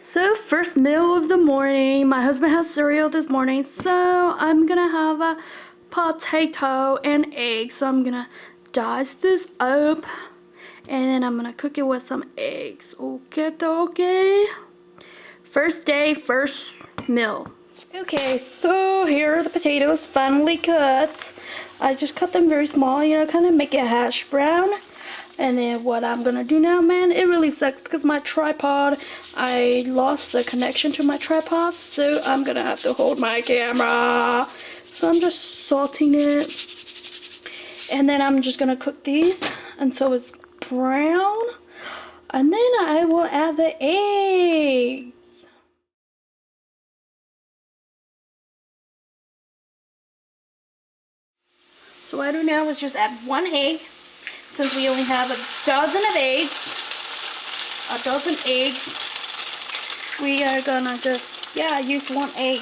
So first meal of the morning, my husband has cereal this morning, so I'm gonna have a potato and egg. So I'm gonna dice this up and then I'm gonna cook it with some eggs. Okay. First day, first meal. Okay, so here are the potatoes finally cut. I just cut them very small, kind of make it hash brown. And then what I'm gonna do now, man, it really sucks because my tripod, I lost the connection to my tripod, so I'm gonna have to hold my camera. So I'm just salting it. And then I'm just gonna cook these until it's brown. And then I will add the eggs. So what I do now is just add one egg. Since we only have a dozen eggs, we are gonna just, use one egg.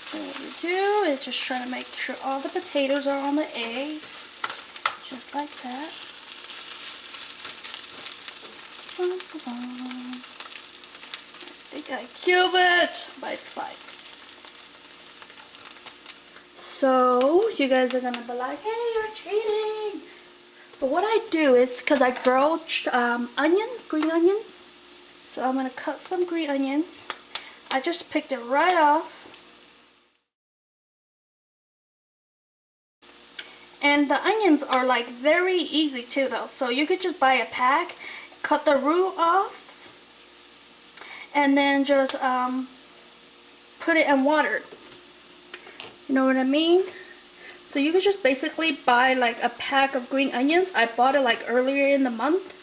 So what we do is just try to make sure all the potatoes are on the egg, just like that. I think I killed it, but it's fine. So you guys are gonna be like, hey, you're cheating. But what I do is, because I grow onions, green onions, so I'm gonna cut some green onions. I just picked it right off. And the onions are like very easy too though, so you could just buy a pack, cut the root off, and then just put it in water. You know what I mean? So you could just basically buy like a pack of green onions. I bought it like earlier in the month.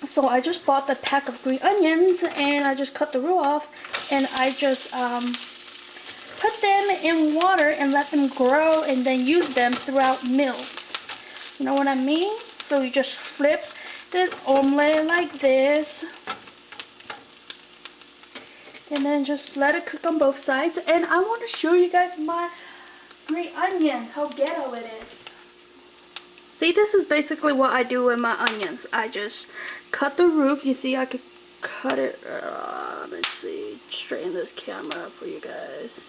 So I just bought the pack of green onions and I just cut the root off and I just put them in water and let them grow and then use them throughout meals. You know what I mean? So you just flip this omelet like this. And then just let it cook on both sides. And I want to show you guys my green onions, how ghetto it is. See, this is basically what I do with my onions. I just cut the root. You see, I could cut it. Let me see. Straighten this camera up for you guys.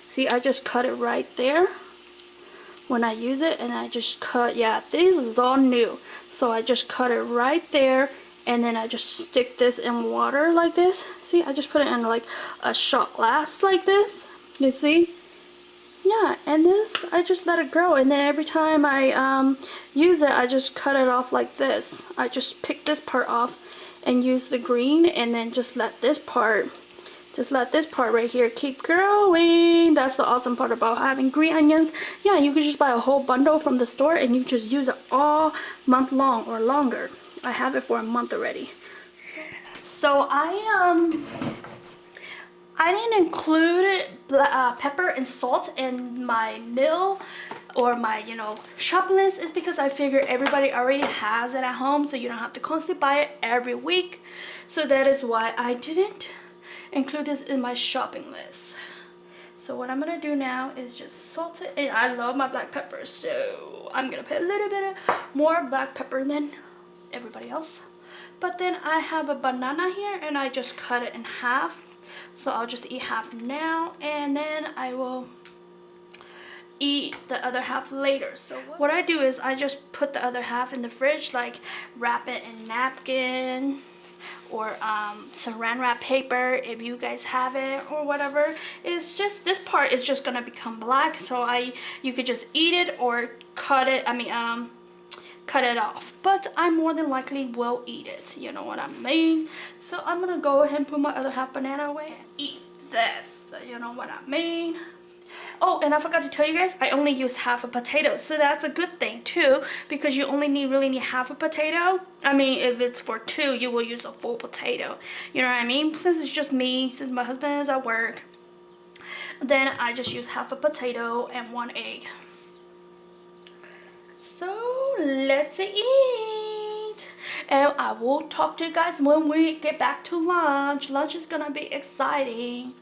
See, I just cut it right there when I use it. And I just cut, this is all new. So I just cut it right there. And then I just stick this in water like this. See, I just put it in like a shot glass like this. You see? Yeah, and this, I just let it grow. And then every time I use it, I just cut it off like this. I just pick this part off and use the green. And then just let this part right here keep growing. That's the awesome part about having green onions. Yeah, you could just buy a whole bundle from the store and you just use it all month long or longer. I have it for a month already. So I didn't include pepper and salt in my meal or my shopping list. Is because I figure everybody already has it at home, so you don't have to constantly buy it every week. So that is why I didn't include this in my shopping list. So what I'm gonna do now is just salt it, and I love my black pepper, so I'm gonna put a little bit more black pepper than everybody else. But then I have a banana here and I just cut it in half, so I'll just eat half now and then I will eat the other half later. So what I do is I just put the other half in the fridge, like wrap it in napkin or saran wrap paper if you guys have it or whatever. It's just, this part is just gonna become black, so you could just eat it or cut it, cut it off, but I more than likely will eat it, you know what I mean? So I'm gonna go ahead and put my other half banana away and eat this, you know what I mean? Oh, and I forgot to tell you guys, I only use half a potato, so that's a good thing too, because you only really need half a potato. I mean, if it's for two, you will use a full potato, you know what I mean? Since it's just me, since my husband is at work, then I just use half a potato and one egg. So let's eat, and I will talk to you guys when we get back to lunch. Lunch is gonna be exciting.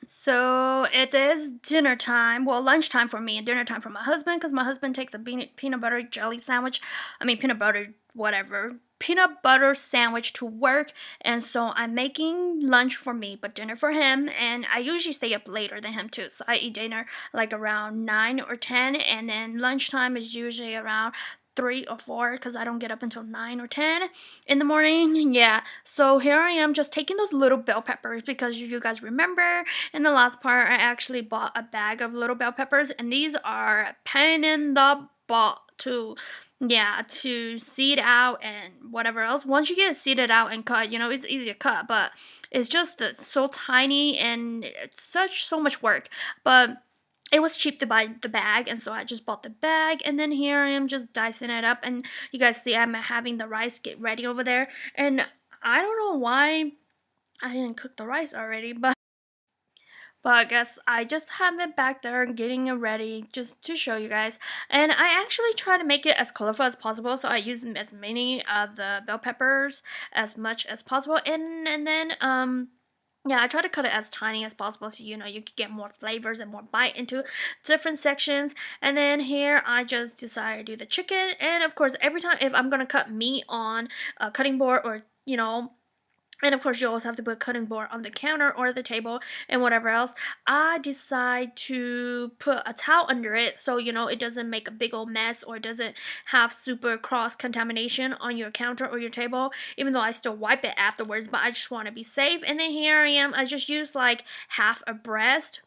So it is dinner time. Well, lunchtime for me and dinner time for my husband because my husband takes a peanut butter jelly sandwich. I mean, peanut butter, whatever. Peanut butter sandwich to work. And so I'm making lunch for me, but dinner for him. And I usually stay up later than him too. So I eat dinner like around 9 or 10. And then lunchtime is usually around 3 or 4 because I don't get up until 9 or 10 in the morning. Yeah, so here I am just taking those little bell peppers because you guys remember in the last part I actually bought a bag of little bell peppers, and these are pain in the butt to, yeah, to seed out and whatever else. Once you get it seeded out and cut, it's easy to cut, but it's just so tiny and it's so much work. But it was cheap to buy the bag, and so I just bought the bag, and then here I am just dicing it up, and you guys see I'm having the rice get ready over there, and I don't know why I didn't cook the rice already, but I guess I just have it back there getting it ready just to show you guys. And I actually try to make it as colorful as possible, so I use as many of the bell peppers as much as possible, and then yeah, I try to cut it as tiny as possible so you could get more flavors and more bite into different sections. And then here I just decided to do the chicken. And of course, every time if I'm gonna cut meat on a cutting board or and of course you always have to put cutting board on the counter or the table and whatever else, I decide to put a towel under it so it doesn't make a big old mess or it doesn't have super cross contamination on your counter or your table, even though I still wipe it afterwards, but I just want to be safe. And then here I am, I just used like half a breast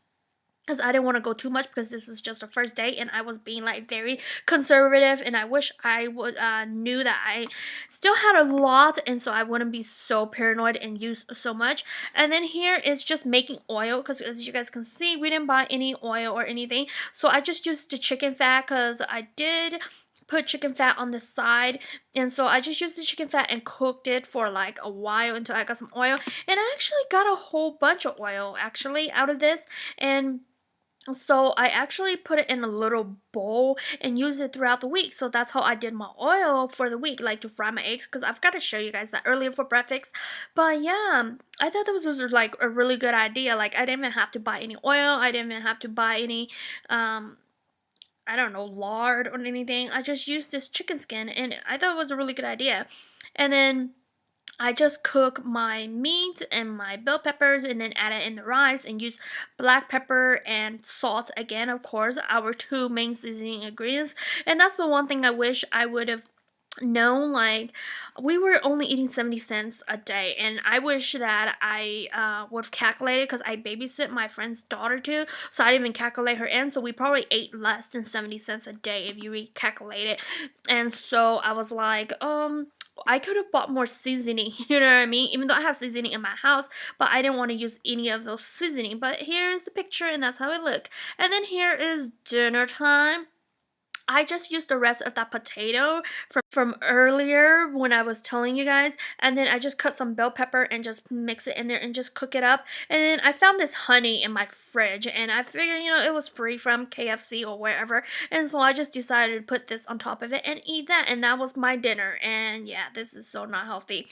because I didn't want to go too much because this was just the first day and I was being like very conservative, and I wish I would knew that I still had a lot, and so I wouldn't be so paranoid and use so much. And then here is just making oil because as you guys can see we didn't buy any oil or anything, so I just used the chicken fat because I did put chicken fat on the side, and so I just used the chicken fat and cooked it for like a while until I got some oil, and I actually got a whole bunch of oil actually out of this. And so I actually put it in a little bowl and use it throughout the week. So that's how I did my oil for the week, like to fry my eggs, because I've got to show you guys that earlier for breakfast. But yeah, I thought that was like a really good idea. Like I didn't even have to buy any oil. I didn't even have to buy any I don't know, lard or anything. I just used this chicken skin, and I thought it was a really good idea. And then I just cook my meat and my bell peppers and then add it in the rice and use black pepper and salt again, of course, our two main seasoning ingredients. And that's the one thing I wish I would have known. Like, we were only eating 70 cents a day, and I wish that I would have calculated because I babysit my friend's daughter too, so I didn't even calculate her in, so we probably ate less than 70 cents a day if you recalculate it. And so I was like, I could have bought more seasoning, you know what I mean? Even though I have seasoning in my house, but I didn't want to use any of those seasoning. But here's the picture, and that's how it look. And then here is dinner time. I just used the rest of that potato from earlier when I was telling you guys, and then I just cut some bell pepper and just mix it in there and just cook it up. And then I found this honey in my fridge, and I figured, it was free from KFC or wherever, and so I just decided to put this on top of it and eat that, and that was my dinner. And yeah, this is so not healthy.